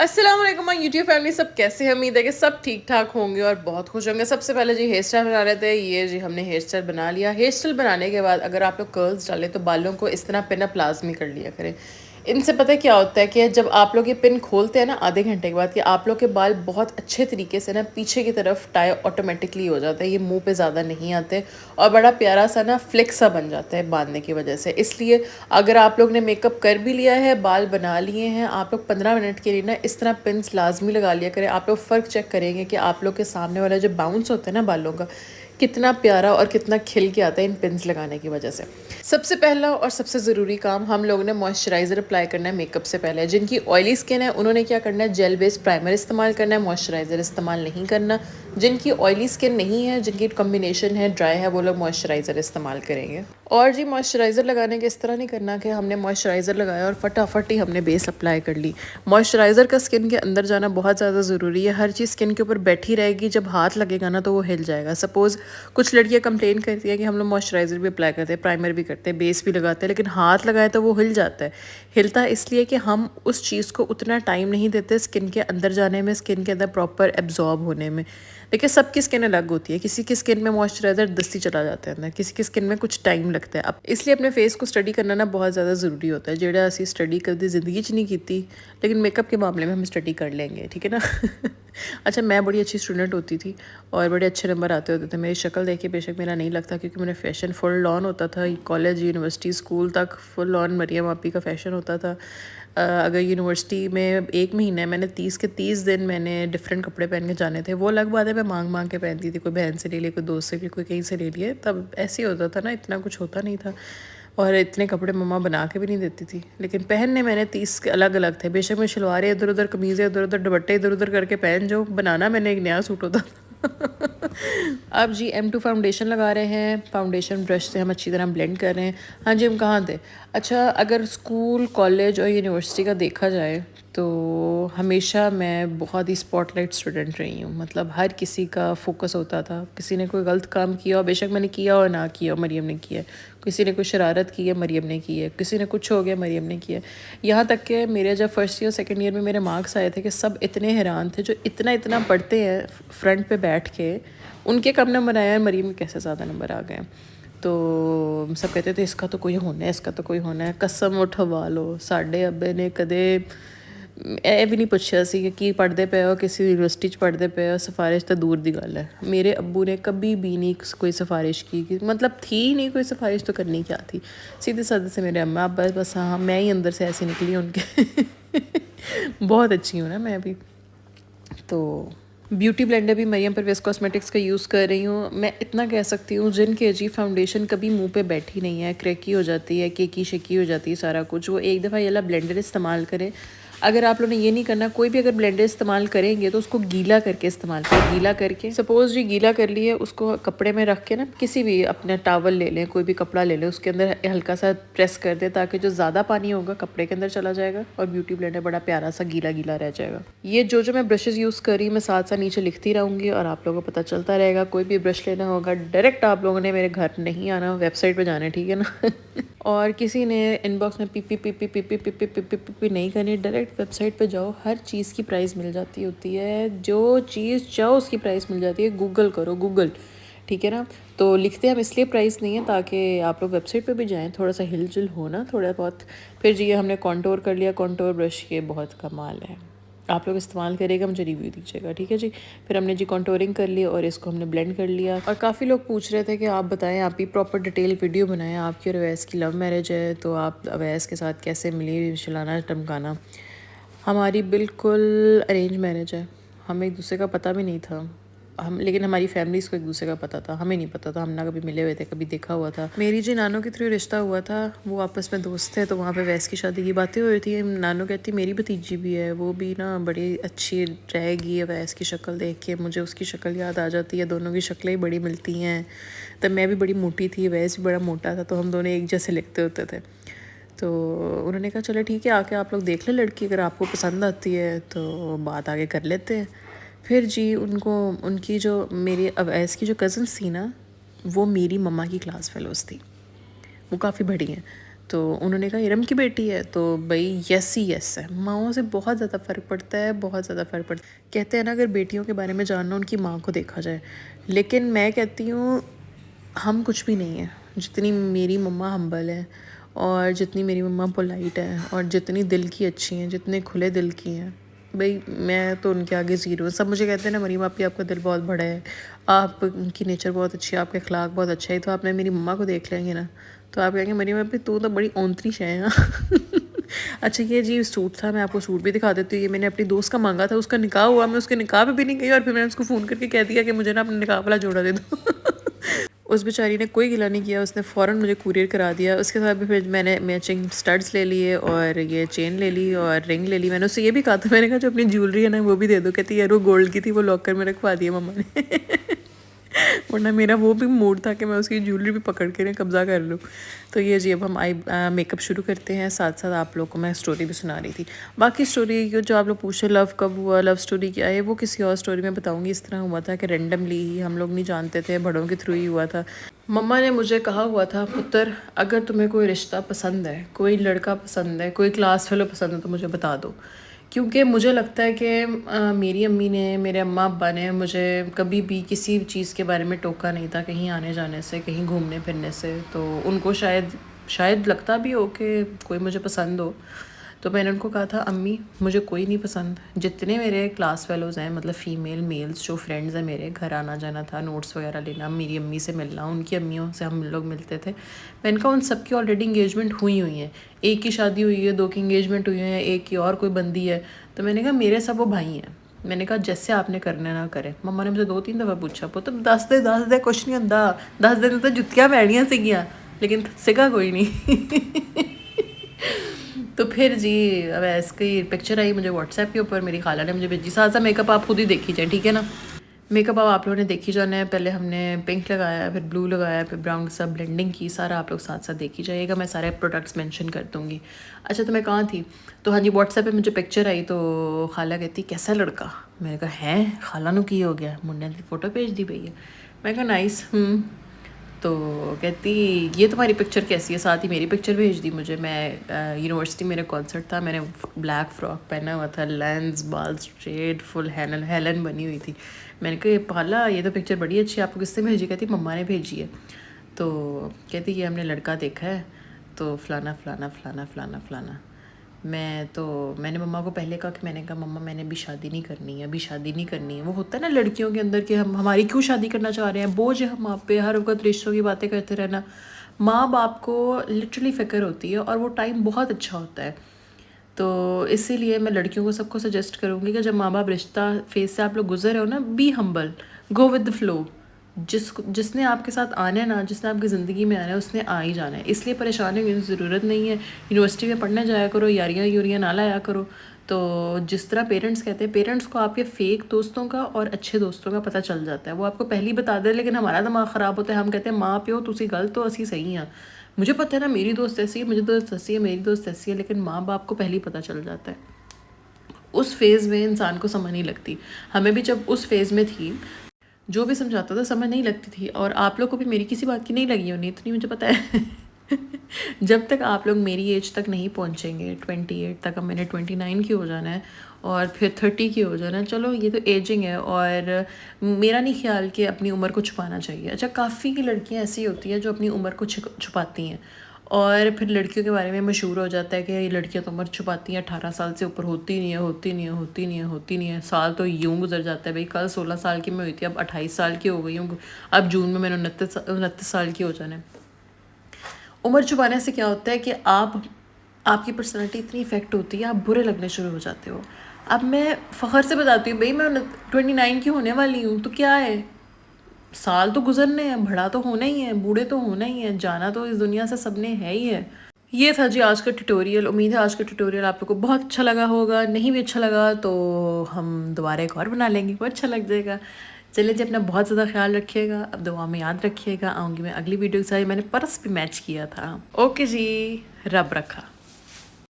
अस्सलाम वालेकुम my YouTube family, सब कैसे हैं? उम्मीद है कि सब ठीक ठाक होंगे और बहुत खुश होंगे। सबसे पहले जी हेयर स्टाइल बना रहे थे। ये जी हमने हेयर स्टाइल बना लिया। हेयर स्टाइल बनाने के बाद अगर आप लोग कर्ल्स डालें तो बालों को इस तरह पिन अप लाजमी कर लिया करें। इनसे पता है क्या होता है कि जब आप लोग ये पिन खोलते हैं ना आधे घंटे के बाद, कि आप लोग के बाल बहुत अच्छे तरीके से ना पीछे की तरफ टाई ऑटोमेटिकली हो जाता है। ये मुंह पे ज़्यादा नहीं आते और बड़ा प्यारा सा ना फ्लिक सा बन जाता है बांधने की वजह से। इसलिए अगर आप लोग ने मेकअप कर भी लिया है, बाल बना लिए हैं, आप लोग 15 मिनट के लिए ना इस तरह पिन्स लाजमी लगा लिया करें। आप लोग फ़र्क चेक करेंगे कि आप लोग के सामने वाला जो बाउंस होता है ना बालों का, कितना प्यारा और कितना खिल के आता है इन पिन्स लगाने की वजह से। सबसे पहला और सबसे ज़रूरी काम हम लोगों ने मॉइस्चराइज़र अप्लाई करना है मेकअप से पहले। जिनकी ऑयली स्किन है उन्होंने क्या करना है, जेल बेस्ड प्राइमर इस्तेमाल करना है, मॉइस्चराइज़र इस्तेमाल नहीं करना। जिनकी ऑयली स्किन नहीं है, जिनकी कॉम्बिनेशन है ड्राई है, वो लोग मॉइस्चराइज़र इस्तेमाल करेंगे। और जी मॉइस्चराइज़र लगाने के इस तरह नहीं करना कि हमने मॉइस्चराइज़र लगाया और फटाफट ही हमने बेस अप्लाई कर ली। मॉइस्चराइज़र का स्किन के अंदर जाना बहुत ज़्यादा ज़रूरी है। हर चीज़ स्किन के ऊपर बैठी रहेगी, जब हाथ लगेगा ना तो वो हिल जाएगा। सपोज़ कुछ लड़कियाँ कंप्लेन करती हैं कि हम लोग मॉइस्चराइज़र भी अप्लाई करते हैं, प्राइमर भी करते हैं, बेस भी लगाते हैं, लेकिन हाथ लगाए तो वो हिल जाता है। हिलता है इसलिए कि हम उस चीज़ को उतना टाइम नहीं देते स्किन के अंदर जाने में, स्किन के अंदर प्रॉपर एब्जॉर्ब होने में। देखिए सबकी स्किन अलग होती है, किसी की स्किन में मॉइस्चराइज़र दस्ती चला जाता है अंदर, किसी की स्किन में कुछ टाइम लगता है। अब इसलिए अपने फेस को स्टडी करना ना बहुत ज़्यादा ज़रूरी होता है। जेड़ा असी स्टडी कभी ज़िंदगी च नहीं की, लेकिन मेकअप के मामले में हम स्टडी कर लेंगे, ठीक है ना। अच्छा, मैं बड़ी अच्छी स्टूडेंट होती थी और बड़े अच्छे नंबर आते होते थे। मेरी शक्ल देख के बेशक मेरा नहीं लगता, क्योंकि मेरा फ़ैशन फुल ऑन होता था। कॉलेज, यूनिवर्सिटी, स्कूल तक फुल ऑन मरियम आपी का फ़ैशन होता था। अगर यूनिवर्सिटी में 1 महीने मैंने 30 के 30 दिन मैंने डिफरेंट कपड़े पहन के जाने थे। वो अलग बात है, मैं मांग के पहनती थी। कोई बहन से ले लिए, कोई दोस्त से लिए, कोई कहीं से ले लिए। तब ऐसे ही होता था ना, इतना कुछ होता नहीं था और इतने कपड़े मम्मा बना के भी नहीं देती थी। लेकिन पहनने मैंने 30 के अलग अलग थे। बेशक मैं शलवारें इधर उधर, कमीज़ें इधर उधर, दुपट्टे इधर उधर करके पहन जाऊँ, बनाना मैंने एक नया सूट होता था। अब जी M2 फाउंडेशन लगा रहे हैं। फाउंडेशन ब्रश से हम अच्छी तरह ब्लेंड कर रहे हैं। हाँ जी, हम कहाँ थे? अच्छा, अगर स्कूल, कॉलेज और यूनिवर्सिटी का देखा जाए तो हमेशा मैं बहुत ही स्पॉटलाइट स्टूडेंट रही हूँ। मतलब हर किसी का फोकस होता था। किसी ने कोई गलत काम किया और बेशक मैंने किया और ना किया, मरियम ने किया है। किसी ने कोई शरारत की है, मरियम ने की है। किसी ने कुछ हो गया, मरियम ने किया है। यहाँ तक कि मेरे जब फर्स्ट ईयर सेकेंड ईयर में मेरे मार्क्स आए थे कि सब इतने हैरान थे, जो इतना इतना पढ़ते हैं फ्रंट पे बैठ के, उनके कम नंबर आए हैं, मरियम के कैसे ज़्यादा नंबर आ गए। तो सब कहते थे इसका तो कोई होना है, इसका तो कोई होना है। कसम उठवा लो, साढ़े अब्बे ने कदे ਇਹ भी नहीं पूछा सी कि पढ़ते पे हो, किसी यूनिवर्सिटी पढ़ते पे हो, सिफारिश तो दूर दी गल है। मेरे अब्बू ने कभी भी नहीं कोई सिफारिश की, मतलब थी नहीं कोई सिफारिश, तो करनी क्या थी। सीधे साधे से मेरे अम्मा अब्बा, बस हाँ मैं ही अंदर से ऐसी निकली उनके। बहुत अच्छी हूँ ना मैं भी। तो ब्यूटी ब्लेंडर भी मरियम परवेज़ कॉस्मेटिक्स का यूज़ कर रही हूँ। मैं इतना कह सकती हूँ, जिनके जी फाउंडेशन कभी मुंह पे बैठी नहीं है, क्रैकी हो जाती है, केकी शेकी हो जाती है सारा कुछ, वो एक दफ़ा ये वाला ब्लेंडर इस्तेमाल करें। अगर आप लोगों ने ये नहीं करना, कोई भी अगर ब्लेंडर इस्तेमाल करेंगे तो उसको गीला करके इस्तेमाल करें। गीला करके सपोज़ जी गीला कर लिए, उसको कपड़े में रख के ना, किसी भी अपने टावल ले लें, कोई भी कपड़ा ले लें, उसके अंदर हल्का सा प्रेस कर दें, ताकि जो ज़्यादा पानी होगा कपड़े के अंदर चला जाएगा और ब्यूटी ब्लेंडर बड़ा प्यारा सा गीला गीला रह जाएगा। ये जो मैं ब्रशेज़ यूज़ कर रही हूँ, मैं साथ साथ नीचे लिखती रहूँगी और आप लोगों को पता चलता रहेगा। कोई भी ब्रश लेना होगा, डायरेक्ट आप लोगों ने मेरे घर नहीं आना, वेबसाइट पर जाना है, ठीक है ना। और किसी ने इनबॉक्स में P P P P P P P P P P P नहीं करनी, डायरेक्ट वेबसाइट पे जाओ। हर चीज़ की प्राइस मिल जाती होती है, जो चीज़ चाहो उसकी प्राइस मिल जाती है। गूगल करो, गूगल, ठीक है ना। तो लिखते हम इसलिए प्राइस नहीं है ताकि आप लोग वेबसाइट पे भी जाएं, थोड़ा सा हिलजुल हो ना, थोड़ा बहुत। फिर जी हमने कॉन्टोर कर लिया। कॉन्टोर ब्रश के बहुत कमाल है, आप लोग इस्तेमाल करिएगा, मुझे रिव्यू दीजिएगा, ठीक है जी। फिर हमने जी कॉन्टोरिंग कर लिया और इसको हमने ब्लेंड कर लिया। और काफ़ी लोग पूछ रहे थे कि आप बताएं, आप ही प्रॉपर डिटेल वीडियो बनाएं। आपकी और अवैस की लव मैरिज है, तो आप अवैस के साथ कैसे मिली, शलाना टमकाना। हमारी बिल्कुल अरेंज मैरिज है। हमें एक दूसरे का पता भी नहीं था, लेकिन हमारी फैमिलीज़ को एक दूसरे का पता था, हमें नहीं पता था। हम ना कभी मिले हुए थे, कभी देखा हुआ था। मेरी जी नानों के थ्रू रिश्ता हुआ था, वो आपस में दोस्त थे, तो वहाँ पे वैस की शादी की बातें हो रही थी। नानू कहती मेरी भतीजी भी है, वो भी ना बड़ी अच्छी रहेगी। वैस की शक्ल देख के मुझे उसकी शक्ल याद आ जाती है, दोनों की शक्लें ही बड़ी मिलती हैं। तब मैं भी बड़ी मोटी थी, वैस भी बड़ा मोटा था, तो हम दोनों एक जैसे लिखते होते थे। तो उन्होंने कहा चलो ठीक है, आके आप लोग देख लें लड़की, अगर आपको पसंद आती है तो बात आगे कर लेते हैं। फिर जी उनकी जो मेरी अवैस की जो कज़न्स थी ना, वो मेरी मम्मा की क्लास फेलोज़ थी, वो काफ़ी बड़ी हैं। तो उन्होंने कहा इरम की बेटी है, तो भाई यस ही यस है। माँओं से बहुत ज़्यादा फ़र्क पड़ता है, बहुत ज़्यादा फ़र्क पड़ता है। कहते हैं ना अगर बेटियों के बारे में जानना उनकी माँ को देखा जाए, लेकिन मैं कहती हूँ हम कुछ भी नहीं हैं। जितनी मेरी मम्मा हम्बल है और जितनी मेरी मम्मा पोलाइट है और जितनी दिल की अच्छी हैं, जितने खुले दिल की हैं, भाई मैं तो उनके आगे ज़ीरो। सब मुझे कहते हैं ना मरीम आपकी, आपका दिल बहुत बड़ा है, आप उनकी नेचर बहुत अच्छी है, आपका अखलाक बहुत अच्छा है, तो आपने मेरी मम्मा को देख लेंगे ना तो आप कहेंगे मरीम आपी तू तो बड़ी औंतरी शे है। अच्छा ये जी सूट था, मैं आपको सूट भी दिखा देती हूँ। ये मैंने अपनी दोस्त का मांगा था, उसका निकाह हुआ, मैं उसके निकाह पे भी नहीं गई और फिर मैंने उसको फ़ोन करके कह दिया कि मुझे ना अपने निकाह वाला जोड़ा दे दो। उस बेचारी ने कोई गिला नहीं किया, उसने फ़ौरन मुझे कुरियर करा दिया। उसके साथ भी फिर मैंने मैचिंग स्टड्स ले लिए और ये चेन ले ली और रिंग ले ली। मैंने उससे ये भी कहा था, मैंने कहा जो अपनी ज्वेलरी है ना वो भी दे दो। कहती यार वो गोल्ड की थी, वो लॉकर में रखवा दिया मम्मा ने। वरना मेरा वो भी मूड था कि मैं उसकी ज्वेलरी भी पकड़ के ना कब्ज़ा कर लूँ। तो ये जी अब हम मेकअप शुरू करते हैं, साथ साथ आप लोग को मैं स्टोरी भी सुना रही थी। बाकी स्टोरी जो आप लोग पूछे लव कब हुआ, लव स्टोरी क्या है, वो किसी और स्टोरी में बताऊँगी। इस तरह हुआ था कि रेंडमली ही, हम लोग नहीं जानते थे, बड़ों के थ्रू ही हुआ था। मम्मा ने मुझे कहा हुआ था पुत्र अगर तुम्हें कोई रिश्ता पसंद है, कोई लड़का पसंद है, कोई क्लास फेलो पसंद है तो मुझे बता दो। क्योंकि मुझे लगता है कि मेरी अम्मी ने, मेरे अम्मा अब्बा ने मुझे कभी भी किसी चीज़ के बारे में टोका नहीं था, कहीं आने जाने से, कहीं घूमने फिरने से। तो उनको शायद लगता भी हो कि कोई मुझे पसंद हो। तो मैंने उनको कहा था अम्मी मुझे कोई नहीं पसंद, जितने मेरे क्लास फेलोज़ हैं, मतलब फ़ीमेल मेल्स जो फ्रेंड्स हैं मेरे, घर आना जाना था, नोट्स वगैरह लेना, मेरी अम्मी से मिलना, उनकी अम्मियों से हम लोग मिलते थे। मैंने कहा उन सब की ऑलरेडी इंगेजमेंट हुई हैं, एक की शादी हुई है, 2 की इंगेजमेंट हुई है, एक की और कोई बंदी है। तो मैंने कहा मेरे सब वो भाई हैं। मैंने कहा जैसे आपने करना ना करें। मम्मा ने मुझे 2-3 दफ़ा पूछा पुत्र दस दे कुछ नहीं होंदा, 10 दिन तो जुत्तियाँ पैणियां सीगियां, लेकिन सिगा कोई नहीं। तो फिर जी अब इसकी पिक्चर आई मुझे व्हाट्सएप के ऊपर, मेरी खाला ने मुझे भेजी। साथ साथ मेकअप आप खुद ही देखी जाए, ठीक है ना। मेकअप अब आप लोगों ने देखी जाना है। पहले हमने पिंक लगाया, फिर ब्लू लगाया, फिर ब्राउन के साथ ब्लेंडिंग की, सारा आप लोग साथ साथ देखी जाइएगा। मैं सारे प्रोडक्ट्स मेंशन कर दूँगी। अच्छा तो मैं कहाँ थी, तो हाँ जी व्हाट्सएप पे मुझे पिक्चर आई तो खाला कहती कैसा लड़का। मैंने कहा है खाला नू की हो गया, मुंडे ने फ़ोटो भेज दी भैया। मैं कहा नाइस। तो कहती ये तुम्हारी पिक्चर कैसी है, साथ ही मेरी पिक्चर भेज दी मुझे। मैं यूनिवर्सिटी मेरा कॉन्सर्ट था, मैंने ब्लैक फ़्रॉक पहना हुआ था, लेंस बाल स्ट्रेट, फुल हेलन बनी हुई थी। मैंने कहा पाला ये तो पिक्चर बड़ी अच्छी है, आपको किससे भेजी। कहती मम्मा ने भेजी है। तो कहती ये हमने लड़का देखा है, तो फ़लाना फ़लाना फ़लाना फ़लाना फ़लाना। मैंने मम्मा को पहले कहा कि मैंने कहा मम्मा मैंने अभी शादी नहीं करनी है, अभी शादी नहीं करनी है। वो होता है ना लड़कियों के अंदर कि हम हमारी क्यों शादी करना चाह रहे हैं, बोझ है हम आप पे, हर वक्त रिश्तों की बातें करते रहना। माँ बाप को लिटरली फ़िक्र होती है और वो टाइम बहुत अच्छा होता है। तो इसीलिए मैं लड़कियों को सबको सजेस्ट करूँगी कि जब माँ बाप रिश्ता फेस से आप लोग गुजर रहे हो ना, be humble, go with the flow. जिसने आपके साथ आना है ना, जिसने आपकी ज़िंदगी में आना है उसने आ ही जाना है। इसलिए परेशान होने की ज़रूरत नहीं है। यूनिवर्सिटी में पढ़ने जाया करो, यारियाँ यूरियाँ ना लाया करो। तो जिस तरह पेरेंट्स कहते हैं, पेरेंट्स को आपके फ़ेक दोस्तों का और अच्छे दोस्तों का पता चल जाता है। वो आपको पहले ही बता दे, लेकिन हमारा दिमाग ख़राब होता है। हम कहते हैं माँ प्यो तुसी गलत हो, असी सही हैं। मुझे पता है ना मेरी दोस्त ऐसी है, मुझे दोस्त ऐसी है, मेरी दोस्त ऐसी है, लेकिन माँ बाप को पहले ही पता चल जाता है। उस फेज़ में इंसान को समझ नहीं लगती। हमें भी जब उस फेज़ में थी, जो भी समझाता था समझ नहीं लगती थी, और आप लोग को भी मेरी किसी बात की नहीं लगी होनी, इतनी मुझे पता है। जब तक आप लोग मेरी एज तक नहीं पहुंचेंगे, 28 तक, अब मैंने 29 की हो जाना है और फिर 30 की हो जाना है। चलो ये तो एजिंग है, और मेरा नहीं ख्याल कि अपनी उम्र को छुपाना चाहिए। अच्छा काफ़ी की लड़कियां ऐसी होती हैं जो अपनी उम्र को छुपाती हैं, और फिर लड़कियों के बारे में मशहूर हो जाता है कि ये लड़कियां तो उम्र छुपाती हैं, 18 साल से ऊपर होती नहीं है, होती नहीं है, होती नहीं है, होती नहीं है। साल तो यूँ गुजर जाता है भाई, कल 16 साल की मैं हुई थी, अब 28 साल की हो गई हूँ, अब जून में मैंने 29 साल की हो जाना है। उम्र छुपाने से क्या होता है कि आपकी पर्सनैलिटी इतनी इफेक्ट होती है, आप बुरे लगने शुरू हो जाते हो। अब मैं फ़ख्र से बताती हूँ भाई मैं 29 की होने वाली हूँ, तो क्या है, साल तो गुजरने हैं, बड़ा तो होना ही है, बूढ़े तो होना ही है, जाना तो इस दुनिया से सबने है ही है। ये था जी आज का ट्यूटोरियल। उम्मीद है आज का ट्यूटोरियल आप लोगों को बहुत अच्छा लगा होगा। नहीं भी अच्छा लगा तो हम दोबारा एक और बना लेंगे, वो अच्छा लग जाएगा। चलिए जी अपना बहुत ज़्यादा ख्याल रखिएगा, अब दुआ में याद रखिएगा। आऊँगी मैं अगली वीडियो के साथ। मैंने पर्स भी मैच किया था। ओके जी, रब रखा।